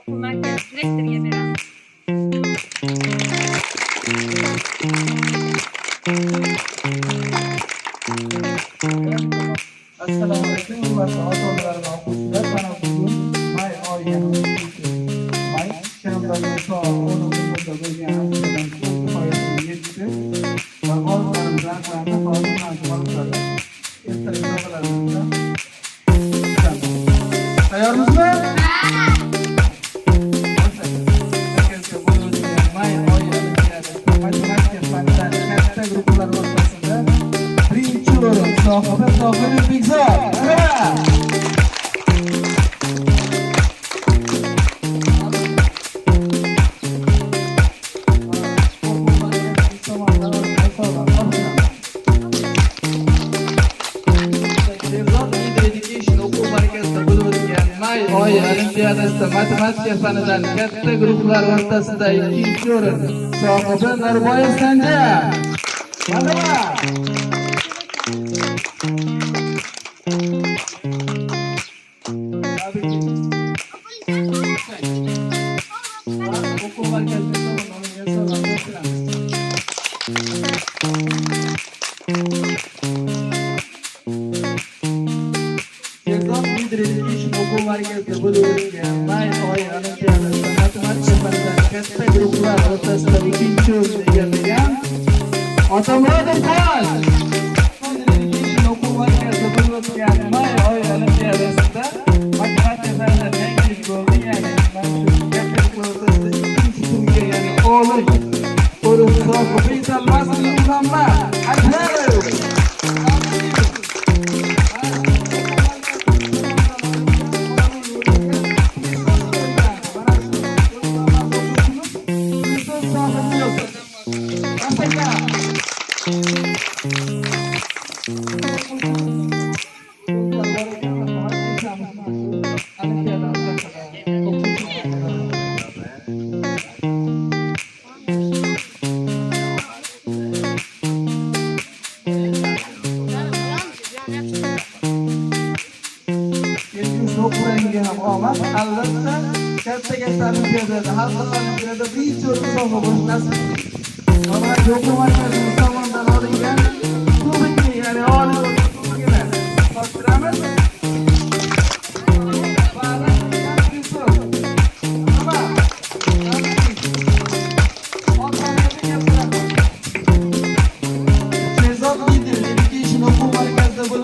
Okul merkezi direktörüye biraz. Assalomu alaykum, hurmatli ota-onalar va o'quvchilar. Mana bugun may oyining may shanbaning soat 10:00da bo'lgan aksiyadan so'ng nihoyasiga yetdi va g'oliblarimiz aniqlandi. Hozir mana shu g'oliblarni ertaga topiladi. Tayyormizmi? May oyining matematika fanidan katta guruhlar o'rtasida birinchi o'rin sohibi Tohir Bekzor. May oyi olimpiadasida matematika fanidan katta guruhlar o'rtasida ikkinchi o'rin sohibi Nurboyev Sanjar. O'quv markazida bo'lib o'tgan may oyi olimpiadasida matematika fanidan katta guruhlar o'rtasida ikkinchi o'rinni egallagan Otamurodov Xon. O'quv markazida bo'lib o'tgan may oyi olimpiadasida matematika fanidan yangilik bo'ldi, ya'ni katta guruhlar o'rtasida ikkinchi turga, ya'ni o'lim o'rin sohibi Salmasli Muhammad Akbarov. Omad albatta katta olimpiadada, xalqaro olimpiadada birinchi o'rin sohibi bo'lish nasib. O'quv markazining tomonidan olingan